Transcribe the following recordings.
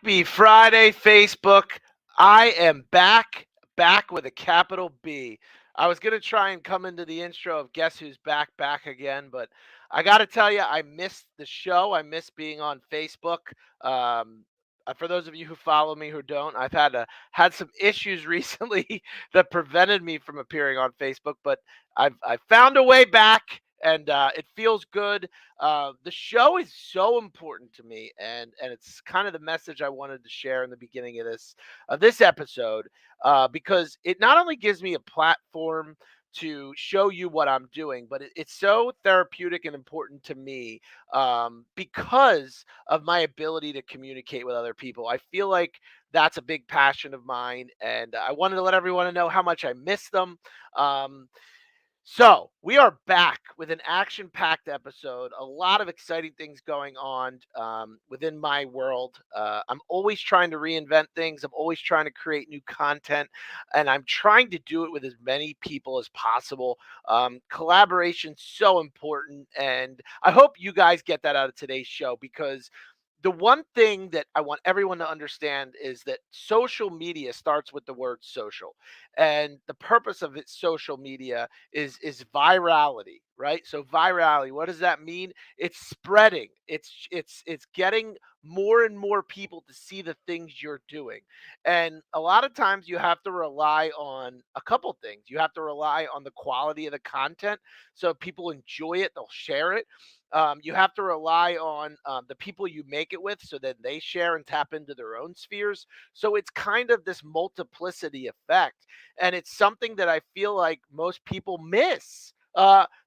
Happy Friday, Facebook. I am back with a capital B. I was going to try and come into the intro of Guess Who's Back again, but I got to tell you, I missed the show. I miss being on Facebook. Um, for those of you who follow me who don't, I've had some issues recently that prevented me from appearing on Facebook, but I've found a way back, and it feels good. The show is so important to me, and it's kind of the message I wanted to share in the beginning of this episode, because it not only gives me a platform to show you what I'm doing, but it's so therapeutic and important to me, because of my ability to communicate with other people. I feel like that's a big passion of mine, and I wanted to let everyone know how much I miss them. Um, so we are back with an action-packed episode. A lot of exciting things going on within my world. I'm always trying to reinvent things. I'm always trying to create new content, and I'm trying to do it with as many people as possible. Collaboration's so important, and I hope you guys get that out of today's show, because the one thing that I want everyone to understand is that social media starts with the word social, and the purpose of its social media is virality, right? So virality, what does that mean? It's spreading. It's getting more and more people to see the things you're doing. And a lot of times you have to rely on a couple things. You have to rely on the quality of the content. So if people enjoy it, they'll share it. You have to rely on the people you make it with, so that they share and tap into their own spheres. So it's kind of this multiplicity effect, and it's something that I feel like most people miss.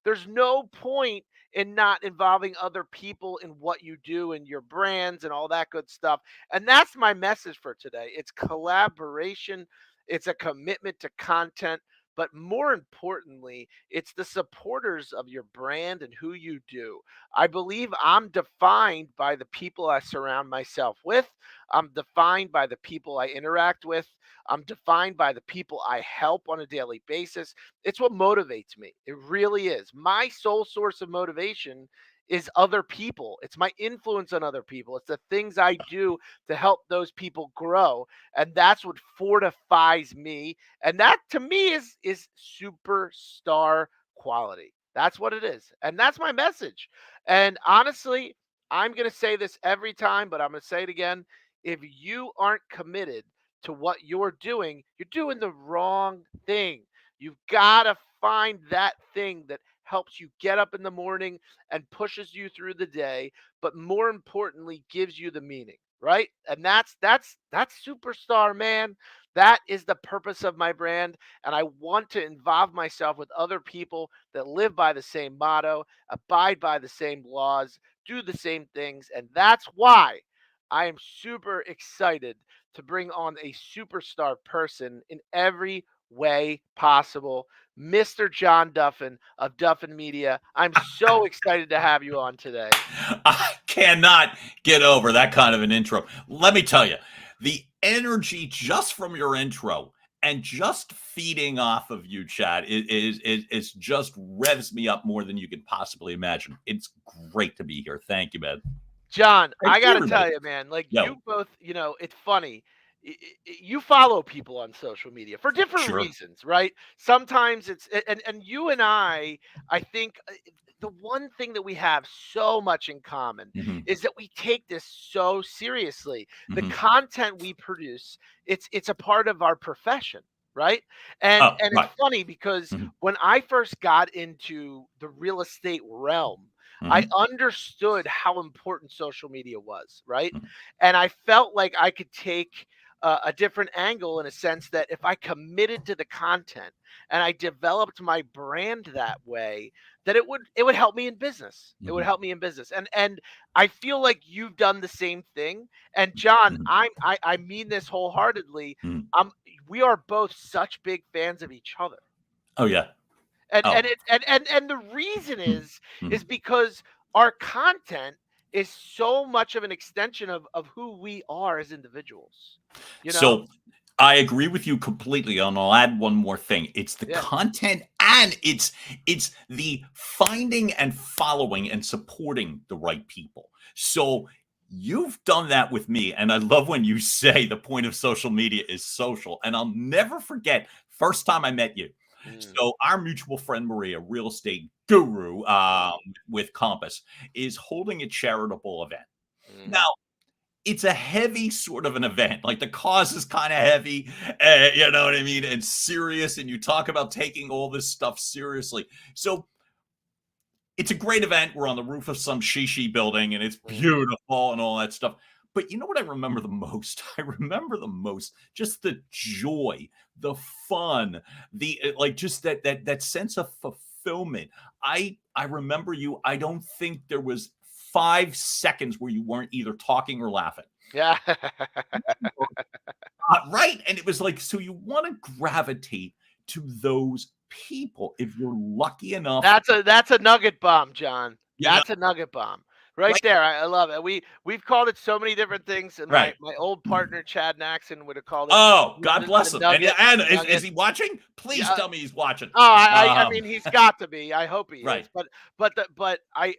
There's no point in not involving other people in what you do and your brands and all that good stuff. And that's my message for today. It's collaboration, it's a commitment to content, but more importantly, it's the supporters of your brand and who you do. I believe I'm defined by the people I surround myself with. I'm defined by the people I interact with. I'm defined by the people I help on a daily basis. It's what motivates me. It really is. My sole source of motivation is other people. It's my influence on other people. It's the things I do to help those people grow. And that's what fortifies me. And that to me is superstar quality. That's what it is. And that's my message. And honestly, I'm going to say this every time, but I'm going to say it again. If you aren't committed to what you're doing the wrong thing. You've got to find that thing that helps you get up in the morning and pushes you through the day, but more importantly, gives you the meaning, right? And that's superstar, man. That is the purpose of my brand, and I want to involve myself with other people that live by the same motto, abide by the same laws, do the same things, and that's why I am super excited to bring on a superstar person in every way possible, Mr. John Duffin of Duffin Media. I'm so excited to have you on today. I cannot get over that kind of an intro. Let me tell you, the energy just from your intro and just feeding off of you, Chad, is just revs me up more than you could possibly imagine. It's great to be here. Thank you, man. John, Thank I you, gotta everybody. tell you, man, like Yo, you both, it's funny. You follow people on social media for different sure. reasons, right? Sometimes and you and I think the one thing that we have so much in common hmm is that we take this so seriously. The hmm content we produce, it's a part of our profession, right? And Oh, and it's right. funny because hmm when I first got into the real estate realm, I hmm understood how important social media was, right? And I felt like I could take a different angle in a sense that if I committed to the content and I developed my brand that way, that it would help me in business. It would hmm help me in business. And I feel like you've done the same thing. And John, hmm I mean this wholeheartedly. hmm Um, we are both such big fans of each other. Oh, yeah. And Oh. it and the reason hmm is because our content is so much of an extension of who we are as individuals, you know? So I agree with you completely, and I'll add one more thing. It's the Yeah. content and it's the finding and following and supporting the right people. So You've done that with me, and I love when you say the point of social media is social, and I'll never forget first time I met you. Mm, So our mutual friend Maria, real estate guru, mm, with Compass, is holding a charitable event. Now, mhm. it's a heavy sort of an event. Like the cause is kind of heavy, you know what I mean, and serious. And you talk about taking all this stuff seriously. So it's a great event. We're on the roof of some shishi building, and it's Mhm. beautiful and all that stuff. But you know what I remember the most? I remember the most just the joy, the fun, the like just that sense of fulfillment. I remember you. I don't think there was 5 seconds where you weren't either talking or laughing. Yeah. Right, and it was like, so you wanna gravitate to those people if you're lucky enough, That's a nugget bomb, John. you know, That's a nugget bomb. Right right? there. I love it. We've called it so many different things, and my Right. my old partner Chad Naxon would have called it Oh, God the bless him, nugget. and The is nugget. he watching? Please Yeah. tell me he's watching. Oh, I Um, mean, he's got to be. I hope he right. is. But I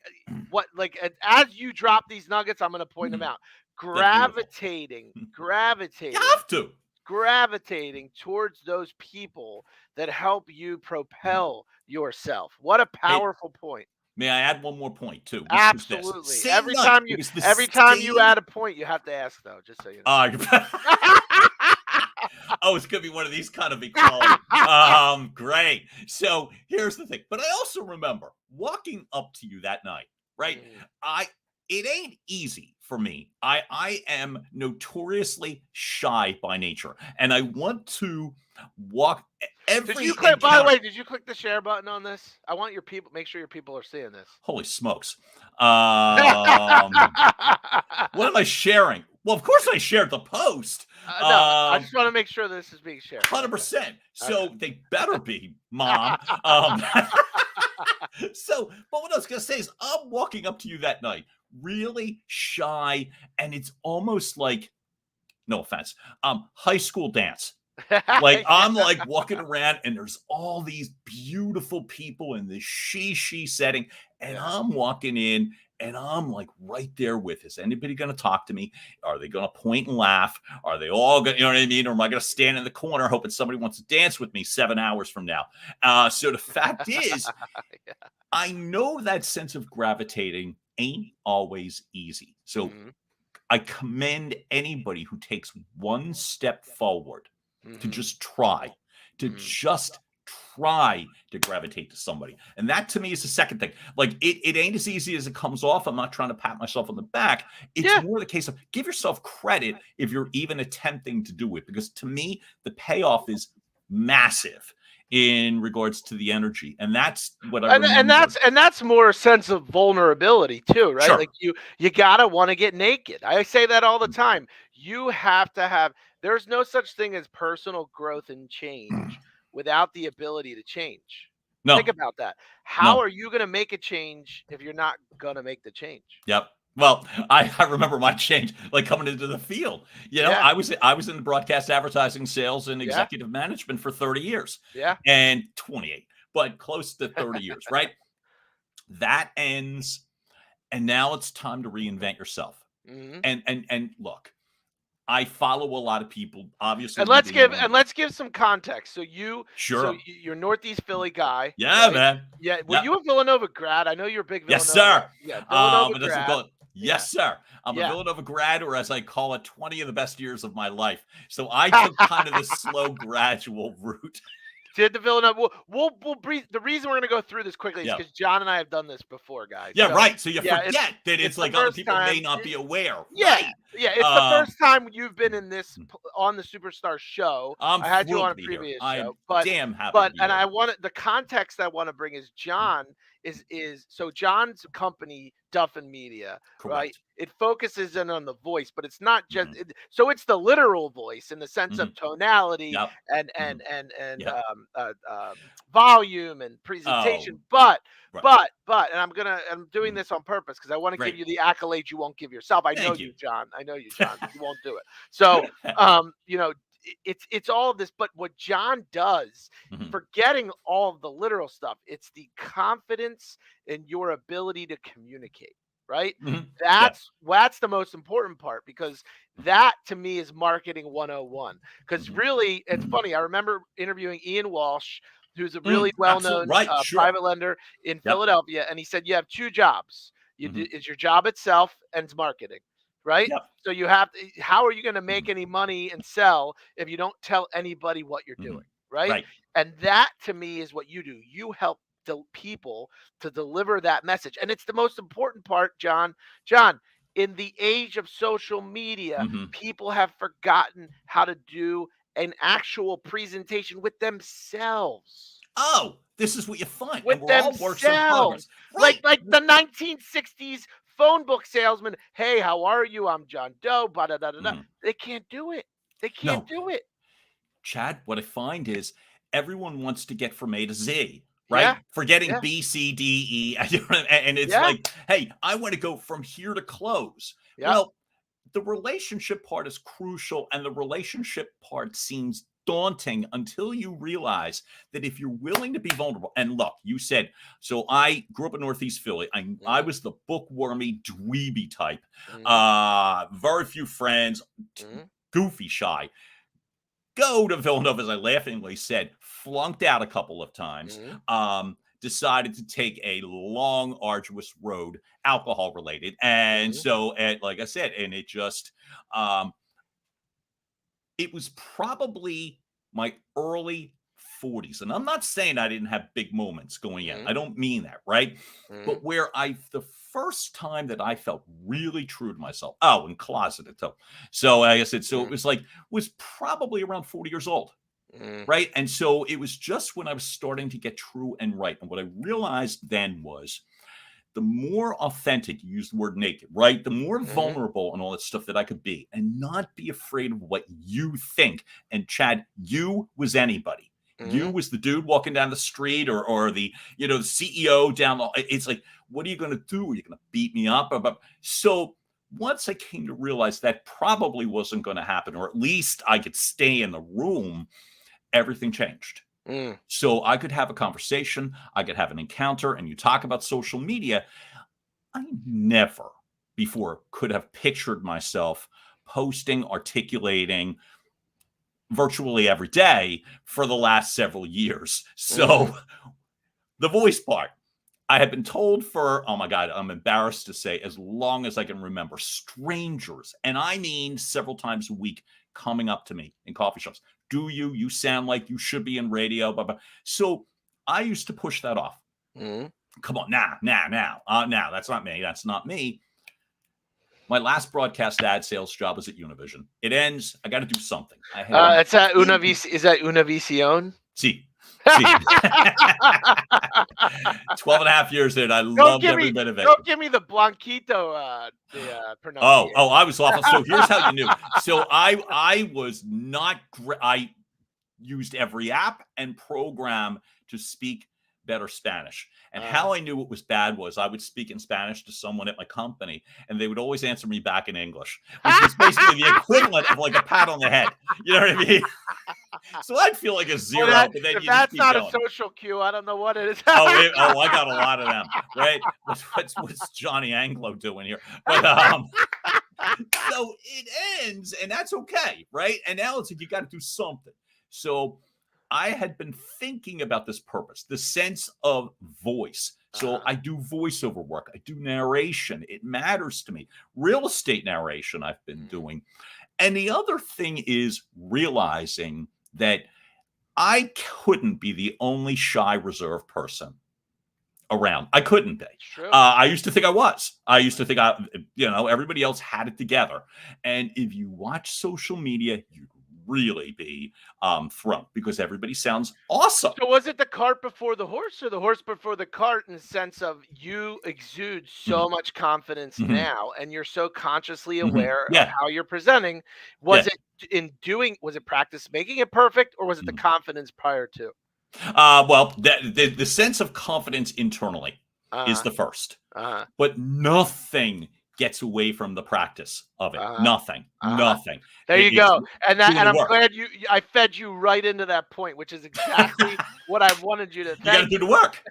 what like as you drop these nuggets, I'm gonna point them Mhm. out. That's beautiful. Gravitating, You gravitating have to. gravitating towards those people that help you Mhm. propel yourself. What a Hey, powerful point. may I add one more point too, which was this. Absolutely. Same night, it was the Every time you same add a point, you have to ask though, just so you know. uh Oh, it's gonna be one of these kind of equality. Great. So here's the thing. But I also remember walking up to you that night, right? Mm. I it ain't easy for me. I am notoriously shy by nature, and I want to walk Did you every click by the encounter. way, did you click the share button on this? I want your people make sure your people are seeing this. Holy smokes. Um, what am I sharing? Well, of course I shared the post. No, I just want to make sure this is being shared. Okay. 100%. Okay. So they better be, mom. So, but what I was going to say is, I'm walking up to you that night, really shy, and it's almost like, no offense, high school dance. Like I'm like walking around, and there's all these beautiful people in this she setting, and Yeah. I'm walking in, and I'm like right there with. Is anybody going to talk to me? Are they going to point and laugh? Are they all going? You know what I mean? Or am I going to stand in the corner hoping somebody wants to dance with me 7 hours from now? So the fact is, Yeah. I know that sense of gravitating ain't always easy. So Mhm. I commend anybody who takes one step forward to Mhm. just try, to Mhm. just try to gravitate to somebody. And that to me is the second thing. Like it ain't as easy as it comes off. I'm not trying to pat myself on the back. It's Yeah. more the case of give yourself credit if you're even attempting to do it. Because to me, the payoff is massive in regards to the energy. And that's what I And remember. that's more a sense of vulnerability too, right? Sure. Like you gotta want to get naked. I say that all the time. You have to have. There's no such thing as personal growth and change without the ability to change. Think No, about that. How no. are you going to make a change if you're not going to make the change? Yep. Well, I remember my change, like coming into the field. You know, Yeah, I was in the broadcast advertising, sales, and yeah, executive management for 30 years yeah. and 28, but close to 30 years, right? That ends, and now it's time to reinvent yourself. Hmm. And look, I follow a lot of people. Obviously, And you being one of them. let's give some context. Sure. You're Northeast Philly guy, Yeah, right? man. Yeah. Were Yep. you a Villanova grad? I know you're a big Yes, Villanova. sir. Yeah, Villanova It doesn't grad. call it. Yeah, Yes, sir. I'm a yeah. Villanova grad, or as I call it, 20 of the best years of my life. So I took kind of the slow, gradual route. Did the Villanova? We'll breathe. The reason we're going to go through this quickly is Yeah. because John and I have done this before, guys. Yeah, So right. So you yeah, forget that it's it's the like other first people may time. not be aware. Yeah, Right. yeah, it's the Um, first time you've been in on the Superstar show. I'm I had you thrilled on to a be here. previous I show, am damn happy to be and here. I wanted the context I want to bring is John is so John's company Duffin Media, right? Correct. It focuses in on the voice, but it's not just Mhm, so it's the literal voice in the sense mhm. of tonality Yep. and Mhm. Yep. volume and Oh, presentation, right. and I'm doing Mhm. this on purpose because I want to give Great. you the accolades you won't give yourself. I know Thank you. you, John. I know you, John, but you won't do it. So, you know, it's all of this, but what John does, Mhm. forgetting all of the literal stuff, it's the confidence in your ability to communicate. right? Mhm. Yep. That's the most important part, because that to me is marketing 101. Because Mhm. really, it's Mhm. funny. I remember interviewing Ian Walsh, who's a really Absolutely well-known right. Sure. private lender in Yep. Philadelphia, and he said you have two jobs. Mhm. It's your job itself and it's marketing, right? Yep. So you have to, how are you going to make any money and sell if you don't tell anybody what you're doing, Mhm. right? Right. And that to me is what you do. You help people to deliver that message. And it's the most important part, John. John, in the age of social media, Mhm. people have forgotten how to do an actual presentation with themselves. Oh, this is what you find, With and we're all works in themselves. progress. Right. Like the 1960s phone book salesman. Hey, how are you? I'm John Doe. Ba da da da da. Mhm. They can't do it. They can't No, do it. Chad, what I find is everyone wants to get from A to Z, right? Yeah. Forgetting Yeah. B, C, D, E. And it's Yeah. like, hey, I want to go from here to close. Yeah. Well, the relationship part is crucial, and the relationship part seems daunting until you realize that if you're willing to be vulnerable, and look, you said, so I grew up in Northeast Philly. I Mhm, was the bookwormy, dweeby type, mhm, very few friends, mhm, goofy shy. Go to Villanova, as I laughingly said, flunked out a couple of times. mhm, Decided to take a long, arduous road, alcohol related, and mhm, so, like I said, and um, it was probably my early 40s. And I'm not saying I didn't have big moments going in. I mhm, don't mean that, right? mhm, But where the first time that I felt really true to myself, oh, and closeted too. So like I said, so it mhm, was probably around 40 years old, mhm, right? And so it was just when I was starting to get true and right. And what I realized then was the more authentic, you use the word naked, right? The more mhm, vulnerable and all that stuff that I could be and not be afraid of what you think. And Chad, you was anybody. You mhm, was the dude walking down the street or the, the CEO down the, it's like, what are you going to do? Are you going to beat me up? So once I came to realize that probably wasn't going to happen, or at least I could stay in the room, everything changed. mm, So I could have a conversation, I could have an encounter, and you talk about social media. I never before could have pictured myself posting, articulating virtually every day for the last several years. mm, So the voice part, I have been told for, oh my God, I'm embarrassed to say, as long as I can remember, strangers, and I mean several times a week, coming up to me in coffee shops. Do you sound like you should be in radio? Blah, blah. So I used to push that off. mhm. Come on, now, that's not me. That's not me. My last broadcast ad sales job was at Univision. It ends. I got to do something. I had been It's at thinking. Is that Univision? See, see. 12 and a half years in. I loved every bit of it. Don't give me the Blanquito the Oh, pronunciation. I was awful. So here's how you knew. So I was not I used every app and program to speak better Spanish. And Uh, how I knew it was bad was I would speak in Spanish to someone at my company, and they would always answer me back in English, which was basically the equivalent of like a pat on the head. You know what I mean? So I'd feel like a well, zero, but then if you just that's keep not a going. social cue, I don't know what it is. I got a lot of them, right? What's Johnny Anglo doing here? But so it ends, and that's okay, right? And now it's like you got to do something. So I had been thinking about this purpose, the sense of voice. So Uh-huh. I do voiceover work, I do narration. It matters to me. Real estate narration, I've been Mhm. doing. And the other thing is realizing that I couldn't be the only shy, reserved person around. I couldn't be. It's true. I used to think I was. I used to think everybody else had it together. And if you watch social media, you'd really be thrown because everybody sounds awesome. So was it the cart before the horse, or the horse before the cart, in the sense of you exude so Mhm, much confidence mhm, now and you're so consciously mhm. aware of Yeah, how you're presenting? yeah. Was it practice making it perfect, or was it the Mhm. confidence prior to? Well, the sense of confidence internally is Uh-huh. the first, Uh-huh. but nothing gets away from the practice of it. Uh-huh. Nothing, Uh-huh. nothing. There you It's go. doing And the I'm work. glad I fed you right into that point, which is exactly what I wanted you to. You got to Thank do you. the work.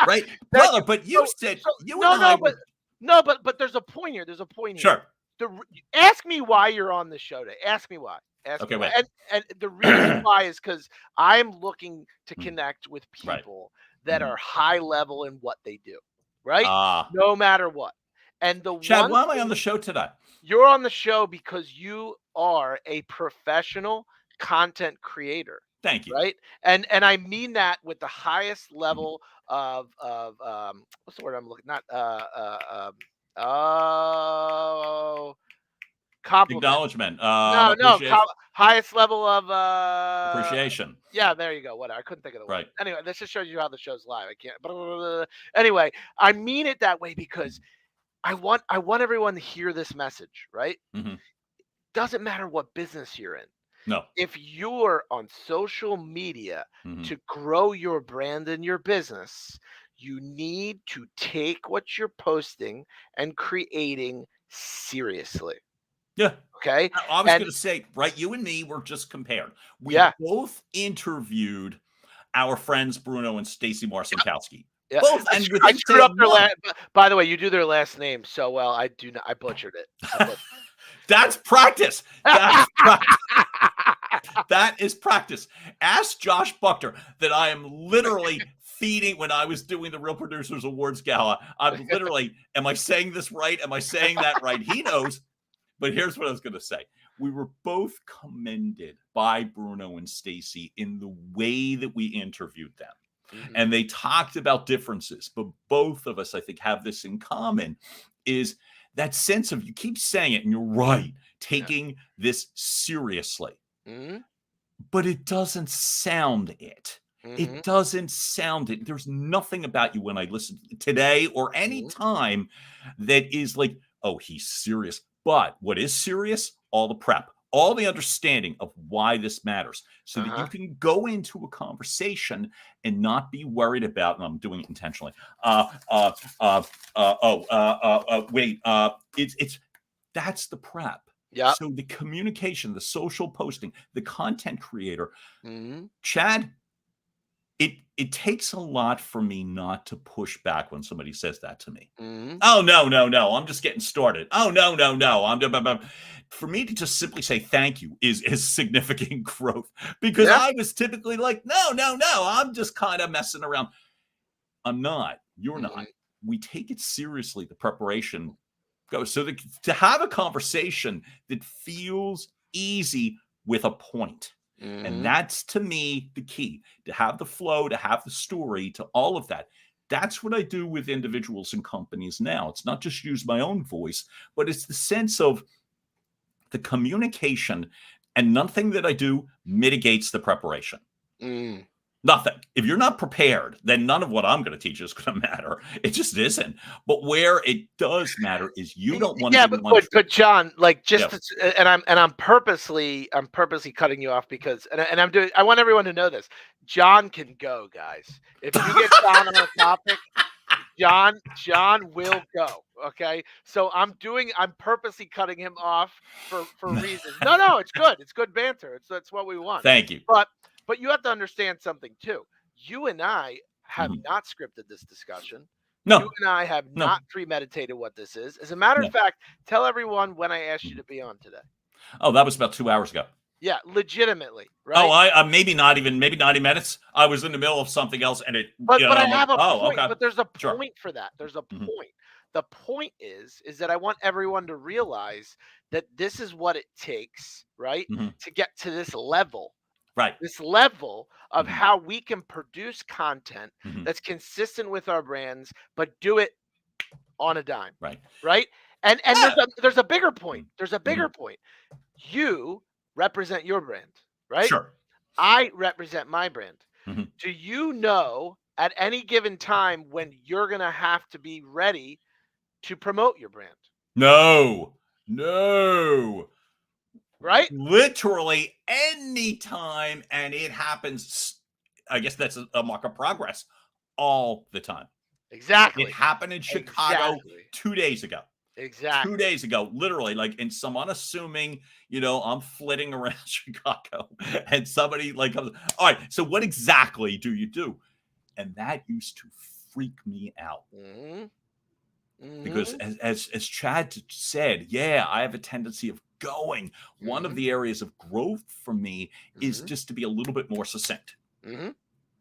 Right? Thank Brother, you. but you So said so you and no, I no, but were. No, but there's a point here. There's a point here. Sure. Ask me why you're on this show today. Ask me why. Ask me Okay, why. wait. And the reason why is because I'm looking to Mm, connect with right. people that Mhm. are high level in what they do, right? Ah. No matter what. And the Chad, one why am I on thing the show today? you're on the show because you are a professional content creator, Thank you. right? And I mean that with the highest Mhm. level of what's the word I'm looking, not oh, compliment. Acknowledgement, No, no, appreciation. highest level of Appreciation. yeah, there you go. Whatever. I couldn't think of the word. Right. Anyway, this just shows you how the show's live. I can't. Anyway, I mean it that way because Mhm. I want everyone to hear this message, right? Mhm. Doesn't matter what business you're in. No. If you're on social media Mhm. to grow your brand and your business, you need to take what you're posting and creating seriously. Yeah. Okay. I was And gonna say, right, you and me were just compared. We yeah, both interviewed our friends Bruno and Stacy Marcinkowski. yeah. Both, I, and I within, say, screwed a up their month. last. By the way, you do their last name so well. I do not. I butchered it. I butchered. That's practice. That's practice. That is practice. Ask Josh Buckner that I am literally feeding when I was doing the Real Producers Awards Gala. I'm literally, am I saying this right? Am I saying that right? He knows. But here's what I was going to say. We were both commended by Bruno and Stacy in the way that we interviewed them. Mhm. And they talked about differences, but both of us, I think, have this in common, is that sense of, you keep saying it and you're right, Yeah. taking this seriously. Mhm. But it doesn't sound it. Mhm. It doesn't sound it. There's nothing about you when I listen today or any Mhm. time that is like, oh, he's serious. But what is serious? All the prep, all the understanding of why this matters, so that you Uh-huh. can go into a conversation and not be worried about, and I'm doing it intentionally. Wait, it's that's the prep. Yep. So the communication, the social posting, the content creator, Mhm. Chad, it takes a lot for me not to push back when somebody says that to me. Mhm. Oh, no, no, no, I'm just getting started. Oh, no, no, no, for me to just simply say thank you is significant growth, because Yeah. I was typically like, no, no, no, I'm just kind of messing around. I'm not. You're not. Mhm. We take it seriously, the preparation goes. So to have a conversation that feels easy with a point. And Mhm. that's, to me, the key, to have the flow, to have the story, to all of that. That's what I do with individuals and companies now. It's not just use my own voice, but it's the sense of the communication, and nothing that I do mitigates the preparation. Mm. Nothing. If you're not prepared, then none of what I'm going to teach is going to matter. It just isn't. But where it does matter is you don't want to Yeah, be but one. but John, like Yeah. just and I'm purposely cutting you off because I want everyone to know this. John can go, guys. If you get John on a topic, John will go. Okay, so I'm purposely cutting him off for reasons. No, it's good. It's good banter. That's what we want. Thank you. But you have to understand something too. You and I have Mhm. not scripted this discussion. You No, and I have no, not premeditated what this is. As a matter of no. fact, tell everyone when I asked you Mhm. to be on today. Oh, that was about 2 hours ago. Yeah, legitimately, Oh, right? maybe not even, maybe 90 minutes. I was in the middle of something else, and But I I'm like, have a oh, point, okay, but there's a sure. point for that. There's a Mhm. point. The point is that I want everyone to realize that this is what it takes, right? Mhm. To get to this level. Right. This level of Mhm. how we can produce content Mhm. that's consistent with our brands, but do it on a dime, Right. right? And Yeah. there's a bigger point. There's a bigger Mhm. point. You represent your brand, right? Sure. I represent my brand. Mhm. Do you know at any given time when you're going to have to be ready to promote your brand, No, no. right? Literally anytime, and it happens. I guess that's a mark of progress all the time. It Exactly. happened in Chicago Exactly. 2 days ago. two Exactly. days ago, literally, like in some unassuming, I'm flitting around Chicago, and somebody like comes, all right, so what exactly do you do? And that used to freak me out. Mhm. Because Mhm. as Chad said, yeah, I have a tendency of going. One of Mhm. the areas of growth for me is Mhm. just to be a little bit more succinct, Mhm.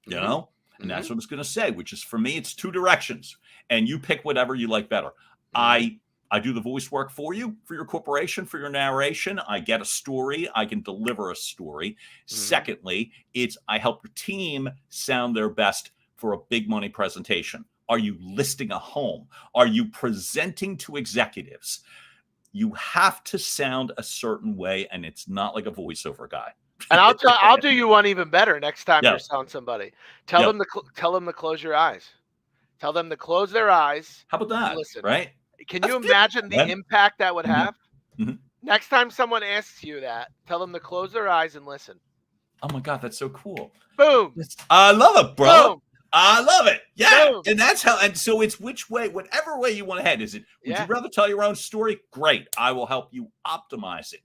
you Mhm. know? And that's Mhm. what I was going to say, which is for me, it's two directions. And you pick whatever you like better. Mhm. I do the voice work for you, for your corporation, for your narration. I get a story. I can deliver a story. Mhm. Secondly, it's I help your team sound their best for a big money presentation. Are you listing a home? Are you presenting to executives? You have to sound a certain way, and it's not like a voiceover guy. And I'll do you one even better next time you're Yeah, selling somebody. yeah. Tell them to close your eyes. Tell them to close their eyes How about and that? listen. Right? Can That's you different, imagine the man. impact that would Mhm, have? mhm. Next time someone asks you that, tell them to close their eyes and listen. Oh my god, that's so cool. Boom, I love it, bro. boom, I love it. Yeah. boom, And that's how, boom. and so it's which way, whatever way you want to head. Is it, would you Yeah, rather tell your own story? Great. I will help you optimize it.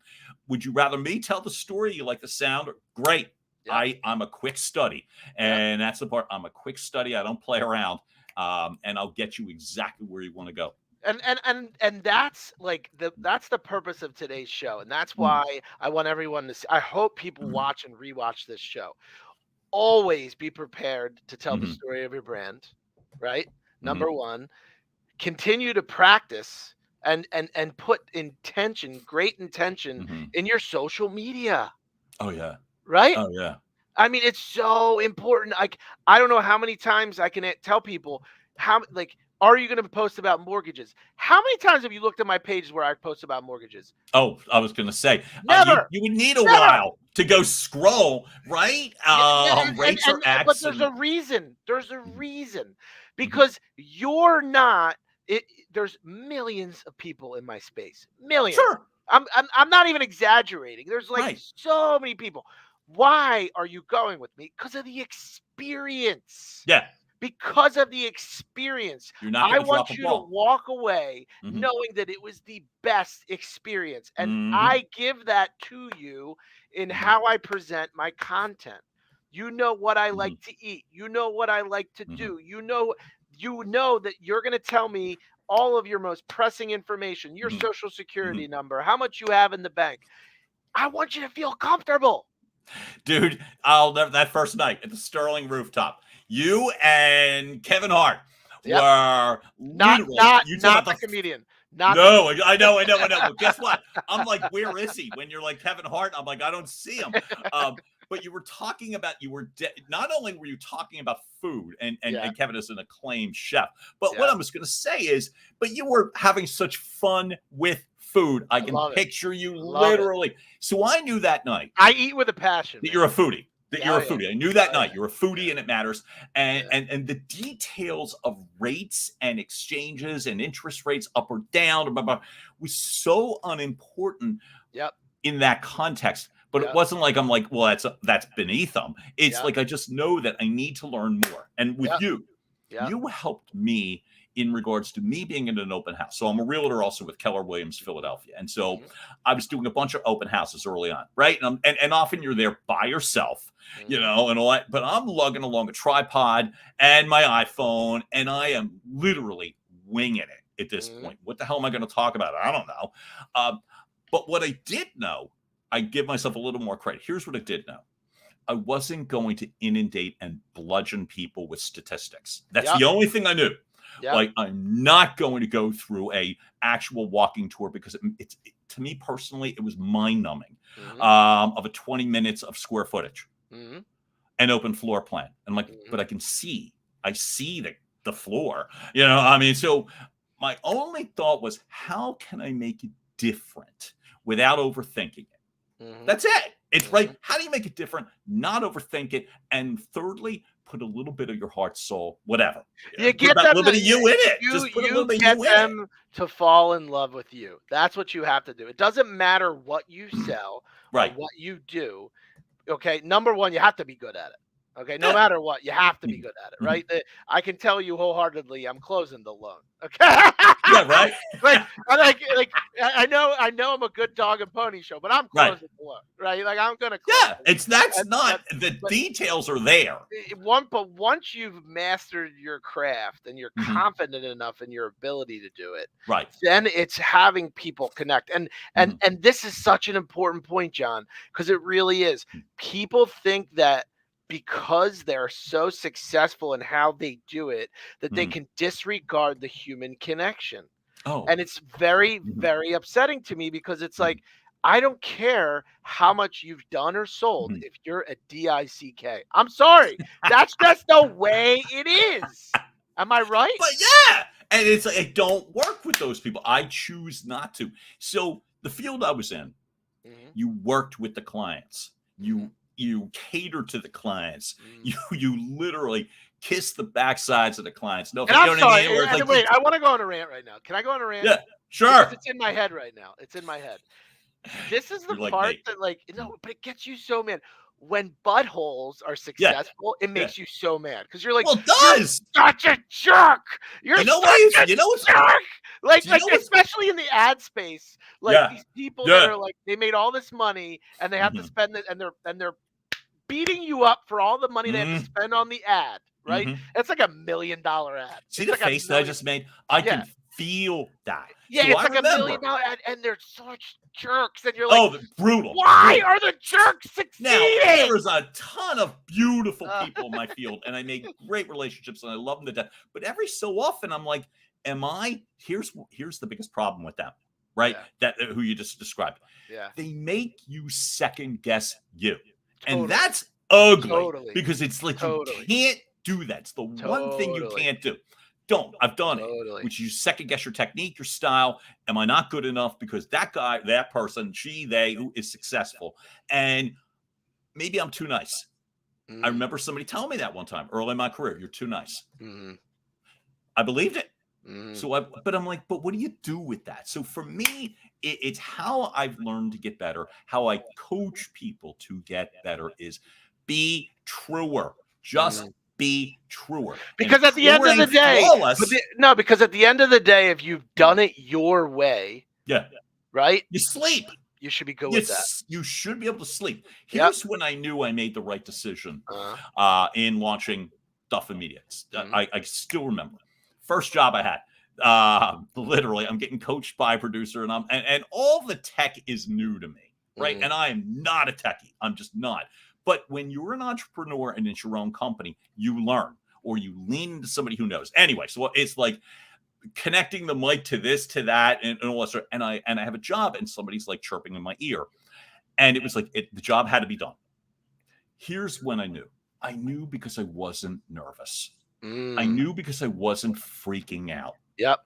Would you rather me tell the story? You like the sound? Great. yep, I'm a quick study. yep. And that's the part. I'm a quick study. I don't play around. And I'll get you exactly where you want to go. And that's the purpose of today's show, and that's Mm, why I want everyone to see. I hope people mhm, watch and rewatch this show. Always be prepared to tell the mhm, story of your brand, right? mhm, Number one, continue to practice and put intention, great intention mhm. in your social media, Oh, yeah. right? Oh, yeah. I mean, it's so important. Like, I don't know how many times I can tell people are you going to post about mortgages? How many times have you looked at my pages where I post about mortgages? Oh, I was going to say, Never, you would need a never. while to go scroll, right? Yeah, yeah, Rates are but X, there's and a reason. There's a mhm, reason mhm. because you're not. There's millions of people in my space. Millions. Sure, I'm not even exaggerating. There's like right? so many people. Why are you going with me? Because of the experience. Yeah, Because of the experience. you're not I going to drop a want you to ball. walk away Hmm. knowing that it was the best experience. And Hmm. I give that to you in Hmm. how I present my content. You know what I Hmm. like to eat. You know what I like to Hmm. do. You know that you're going to tell me all of your most pressing information, your Hmm. social Hmm. security number, how much you have in the bank. I want you to feel comfortable. Dude, I'll never, that first night at the Sterling rooftop, you and Kevin Hart Yep. were Not literally, not you talk not about the the comedian. Not the no, I know. But guess what? I'm like, where is he? When you're like Kevin Hart, I'm like, I don't see him. But you were talking about, not only were you talking about food, Yeah. and Kevin is an acclaimed chef, but what Yeah. I was going to say is, but you were having such fun with food. I I can love it. picture you I love it. literally. So I knew that night I eat with a passion, that you're man. a foodie. That Yeah, you're oh, a yeah. foodie. I knew that Oh, night you're a foodie, yeah. and it matters. And Yeah. and the details of rates and exchanges and interest rates up or down, blah, blah, was so unimportant Yep. in that context. But it Yep. wasn't like I'm like, well, that's beneath them. It's Yep. like I just know that I need to learn more. And with Yep. you, Yep. you helped me in regards to me being in an open house. So I'm a realtor also with Keller Williams Philadelphia. And so Mhm. I was doing a bunch of open houses early on, right? And often you're there by yourself, Mhm. and all that. But I'm lugging along a tripod and my iPhone, and I am literally winging it at this Mhm. point. What the hell am I going to talk about? I don't know. Um, but what I did know, I give myself a little more credit. Here's what I did know. I wasn't going to inundate and bludgeon people with statistics. That's Yep. the only thing I knew. Yep. Like, I'm not going to go through a actual walking tour because to me personally, it was mind numbing, Mhm. of a 20 minutes of square footage Mhm. and open floor plan. And I'm like, but Mhm. I see the floor, I mean, so my only thought was, how can I make it different without overthinking it? Mhm. That's it. It's right. Mhm. How do you make it different? Not overthink it. And thirdly, put a little bit of your heart, soul, whatever. You Put get about a them little bit of you in it. you Just put a you little bit of get you in them to fall in love with you. That's what you have to do. It doesn't matter what you it. sell or Right. what you do. Okay, number one, you have to be good at it. Okay, no Yeah. matter what, you have to be Mhm. good at it, Mhm. right? I can tell you wholeheartedly, I'm closing the loan. Okay, Yeah, right? I know I'm a good dog and pony show, but I'm Right. closing the loan, right? Like I'm gonna close Yeah, it. that's And, not but the but details are there. but once you've mastered your craft and you're Mhm. confident enough in your ability to do it, Right. then it's having people connect. And and Mhm. and this is such an important point, John, because it really is. People think that because they're so successful in how they do it, that they Mhm. can disregard the human connection. Oh. And it's very, Mhm. very upsetting to me because it's Mhm. like, I don't care how much you've done or sold Mhm. if you're a DICK. I'm sorry. That's just the way it is. Am I right? But yeah, and it's like I don't work with those people. I choose not to. So the field I was in, Mhm, you worked with the clients. mhm, You cater to the clients. mm. You literally kiss the backsides of the clients. No, And you I'm know what I sorry. mean? Where it's like, Wait, I want to go on a rant right now. Can I go on a rant? yeah, Because sure. it's in my head right now. It's in my head. This is the You're like part me. that, like, Mm. no, but it gets you so mad. When buttholes are Yeah, successful, it yeah. makes you so mad because you're like, Well, it you're does. such a jerk. You're You know such what is? a You know what's? jerk. Do you Like know what's? especially in the ad space, like Yeah, these people that yeah. are like they made all this money and they have to Hmm. spend it, and they're beating you up for all the money they have to Hmm. spend on the ad, right? Hmm. It's like $1 million ad. See It's the like a face that I million. just made? I Yeah. can feel that. Yeah, So it's I like a million remember. dollar ad, and they're such jerks, and you're like, Oh, brutal, why brutal. are the jerks Now, succeeding? there is a ton of beautiful Uh, people in my field, and I make great relationships, and I love them to death. But every so often, I'm like, "Am I?" Here's the biggest problem with them, right? yeah, That who you just described. yeah, They make you second guess you, and totally, that's ugly totally, because it's like you totally, can't do that. It's the one thing you totally, can't do. Don't. I've done it. totally. Which you second guess your technique, your style. Am I not good enough because that guy, that person, she, they, who is successful, and maybe I'm too nice. I Mm, remember somebody telling me that one time early in my career. You're too nice. mm, I believed it. mm, But I'm like, but what do you do with that? So for me, it's how I've learned to get better. How I coach people to get better is be truer. Just mm. be truer. And Because at the end truer of the ain't day, flawless. no, because at the end of the day, if you've Mhm. done it your way, Yeah, right, you sleep. you should be good with that. You should be able to sleep. Yep. Here's when I knew I made the right decision Uh, in launching Duffin Media. mm, I still remember. First job I had. Literally, I'm getting coached by a producer, and all the tech is new to me, right? mm, And I am not a techie. I'm just not. But when you're an entrepreneur and it's your own company, you learn or you lean into somebody who knows. Anyway, so it's like connecting the mic to this, to that, and all that sort. And I have a job, and somebody's like chirping in my ear, and it was like the job had to be done. Here's when I knew. I knew because I wasn't nervous. I mm. knew because I wasn't freaking out. Yep.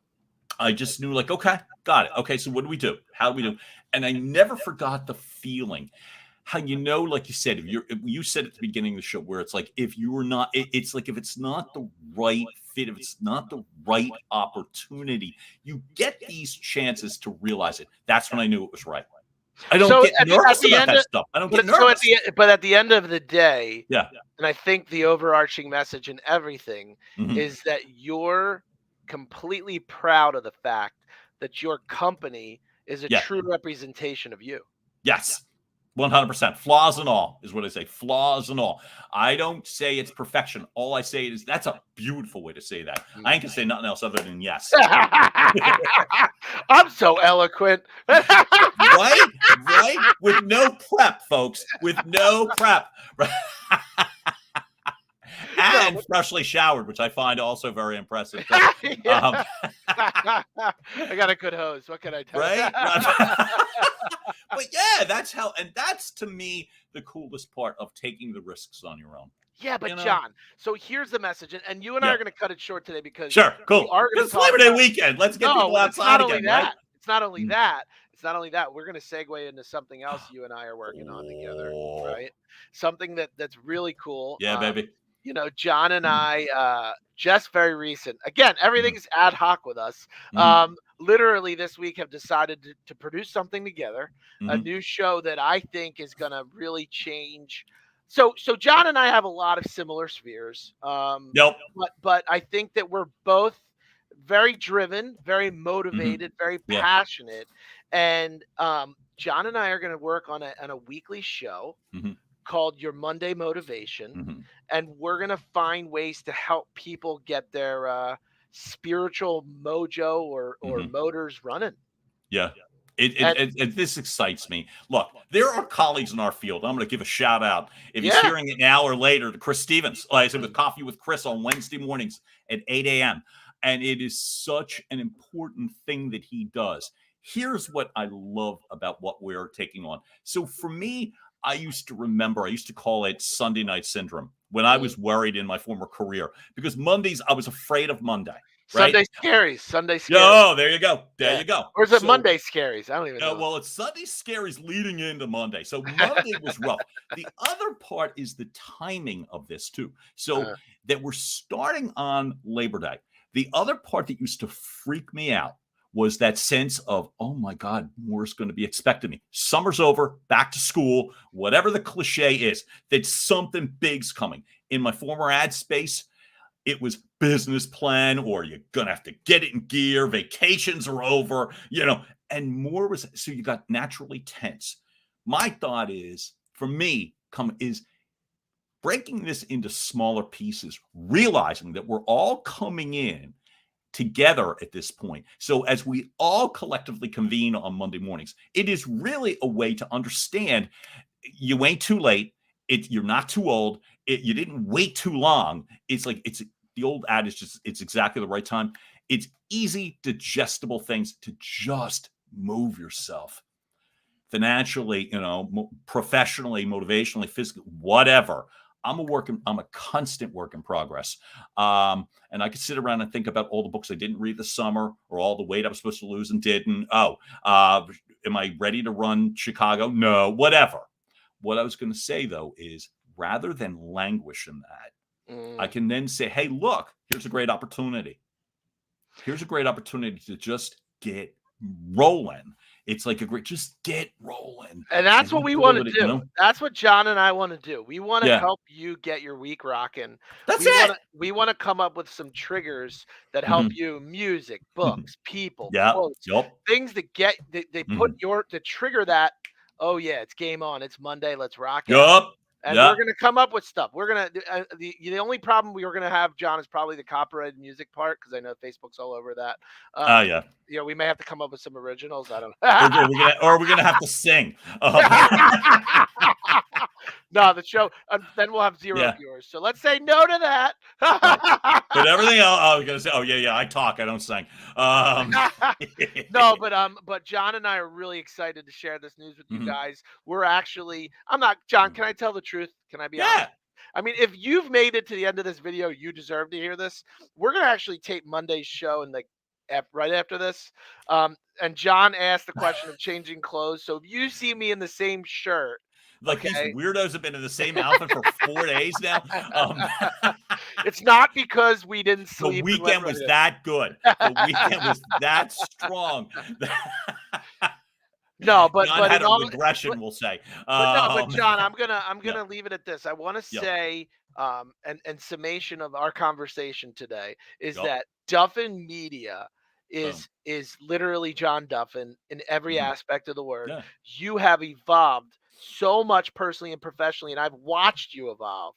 I just knew, like, okay, got it. Okay, so what do we do? How do we do? And I never forgot the feeling. How like you said, if you said at the beginning of the show, where it's like if you were not, it's like if it's not the right fit, if it's not the right opportunity, you get these chances to realize it. That's when I knew it was right. I don't So get at nervous the about end that of, stuff. I don't get but so nervous. at the end of the day, Yeah. and I think the overarching message in everything Hmm. is that you're completely proud of the fact that your company is a Yeah. true representation of you. Yes. 100%. Flaws and all is what I say. Flaws and all. I don't say it's perfection. All I say is that's a beautiful way to say that. I ain't gonna say nothing else other than yes. I'm so eloquent. Right? Right? With no prep, folks. With no prep. No, And freshly showered, which I find also very impressive. So, yeah. um, I got a good hose. What can I tell right? you? But yeah, that's how, and that's to me the coolest part of taking the risks on your own. Yeah, You but know? John, so here's the message, and you and I Yeah. are going to cut it short today because Sure. we Cool. are going Because to it's talk Labor Day about. weekend. Let's get No, people well, it's not outside only again, right? that. It's not only Mm. that. It's not only that. We're going to segue into something else you and I are working on together, Oh, right? Something that's really cool. yeah, baby. John and Mm, I just very recent. Again, mhm, everything's ad hoc with us. mhm, Literally this week have decided to produce something together, a mhm. new show that I think is going to really change So John and I have a lot of similar spheres. Nope. But I think that we're both very driven, very Hmm. motivated, very Yeah. passionate, and John and I are going to work on a weekly show Hmm. called Your Monday Motivation, Hmm. and we're going to find ways to help people get their spiritual mojo or Hmm. motors running. Yeah. And This excites me. Look, there are colleagues in our field. I'm going to give a shout out if he's yeah, hearing it now or later to Chris Stevens. Like I said, with Coffee with Chris on Wednesday mornings at 8 a.m. And it is such an important thing that he does. Here's what I love about what we're taking on. So for me, I used to call it Sunday night syndrome when I mm, was worried in my former career because Mondays, I was afraid of Monday, right? Sunday scaries, Sunday Yeah, scaries. oh, there you go. There Yeah. you go. Or is it So Monday scaries? I don't even know. well, it's Sunday scaries leading into Monday. So Monday was rough. The other part is the timing of this too. So Uh, that we're starting on Labor Day. The other part that used to freak me out was that sense of, oh my God, more is going to be expected of me. Summer's over, back to school, whatever the cliche is, that something big's coming. In my former ad space, it was business plan or you're gonna have to get it in gear, vacations are over, and more was so you got naturally tense. My thought is for me come is breaking this into smaller pieces, realizing that we're all coming in together at this point. So as we all collectively convene on Monday mornings, it is really a way to understand you ain't too late. You're not too old. You didn't wait too long. It's like it's the old adage. It's exactly the right time. It's easy, digestible things to just move yourself financially, professionally, motivationally, physically, whatever. I'm a constant work in progress. And I could sit around and think about all the books I didn't read this summer or all the weight I was supposed to lose and didn't. Oh, am I ready to run Chicago? No, whatever. What I was going to say though is rather than languish in that, I mm. can then say, hey, look, here's a great opportunity. Here's a great opportunity to just get rolling. It's like just get rolling. And that's what One we little want bit to of, do. That's what John and I want to do. We want to yeah, help you get your week rocking. that's We want it. to we want to come up with some triggers that help Mhm, you music, mhm. books, people, Yeah, quotes, yup. things that get they put Mhm. your to trigger that, oh yeah, it's game on. It's Monday, let's rock out. Yup. And we're Yep. gonna come up with stuff. We're gonna the only problem we were gonna have, John, is probably the copyrighted music part because I know Facebook's all over that. Oh, Um, yeah. we may have to come up with some originals. I don't Or we're gonna have to sing. no, the show, then we'll have 0 Yeah, viewers. So let's say no to right. But that. everything else, I was gonna say, oh, yeah, yeah, I talk, I don't sing. Um No, but John and I are really excited to share this news with you Mhm. guys. We're actually, I'm not, John, Mhm. can I tell the truth? Can I be honest? Yeah. I mean, if you've made it to the end of this video, you deserve to hear this. We're gonna actually tape Monday's show and right after this. And John asked the question of changing clothes. So if you see me in the same shirt, Like, these okay, weirdos have been in the same outfit for 4 days now. it's not because we didn't The sleep and went weekend was right that good. The weekend was that strong. no, John but had in a all regression, we'll say. but no, but John, I'm Yeah, gonna leave it at this. I want to yep, say, and summation of our conversation today is yep, that Duffin Media boom, is literally John Duffin in every mhm, aspect of the word. yeah, You have evolved so much personally and professionally, and I've watched you evolve.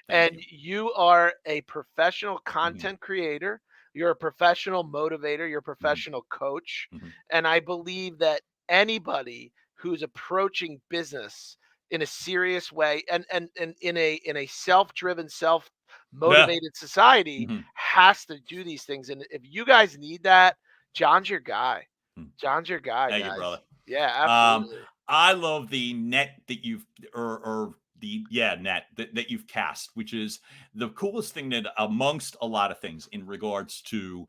thank And you. you are a professional Mhm, content creator. You're a professional motivator. You're a mhm, professional coach. mhm, And I believe that anybody who's approaching business in a serious way and in a self-driven yeah, self-motivated society mhm, has to do these things, and if you guys need that, John's your guy. mm. John's your guy, Thank you, brother. guys. Yeah, Um, absolutely. I love the net that you've or the net that you've cast, which is the coolest thing that amongst a lot of things in regards to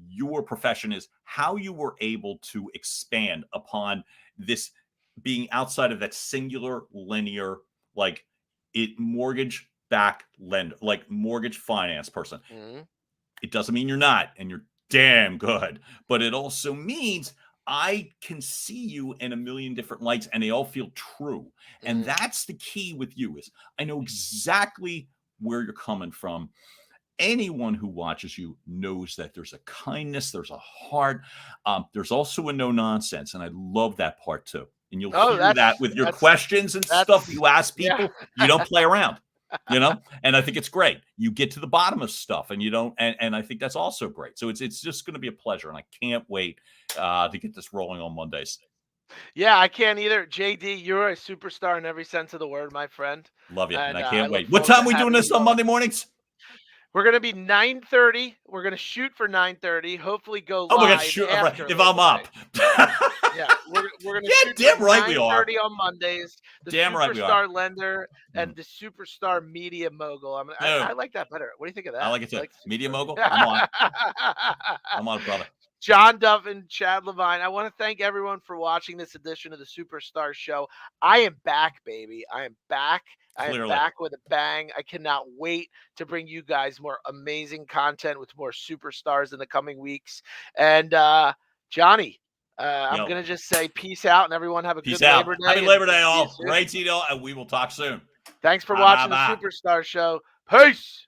your profession is how you were able to expand upon this being outside of that singular linear like it mortgage back lender like mortgage finance person. Mhm. It doesn't mean you're not, and you're damn good, but it also means I can see you in a million different lights and they all feel true. And Mm. that's the key with you is I know exactly where you're coming from. Anyone who watches you knows that there's a kindness, there's a heart, there's also a no nonsense, and I love that part too. And you'll Oh, hear that with your questions and stuff that's you ask yeah. people. You don't play around, and I think it's great. You get to the bottom of stuff, and you don't, and I think that's also great. So it's just going to be a pleasure, and I can't wait to get this rolling on Mondays. Yeah, I can't either. JD, you're a superstar in every sense of the word, my friend. Love you, and And I I can't look wait. What forward time to are we doing having this you on on. Monday mornings? We're gonna be 9:30. We're gonna shoot for 9:30. Hopefully, go Oh my God, live shoot! after If Labor I'm Day. up, Yeah, we're gonna yeah, shoot for damn right we are. 9:30 on Mondays. The Damn right we are. Superstar Lender Mhm. and the Superstar Media Mogul. I No, like that better. What do you think of I that? like it You too. like Media Superstar? mogul, I'm on. I'm on it, brother. John Duffin, Chad Levine. I want to thank everyone for watching this edition of the Superstar Show. I am back, baby. I am back. I am Clearly, back with a bang. I cannot wait to bring you guys more amazing content with more superstars in the coming weeks. And Johnny, I'm yo, gonna just say peace out, and everyone have a peace good out. Labor Happy Day, and Labor we'll Day, see you all. soon. Right, Tito, and we will talk soon. Thanks for Bye, bye, watching the bye. Superstar Show. Peace.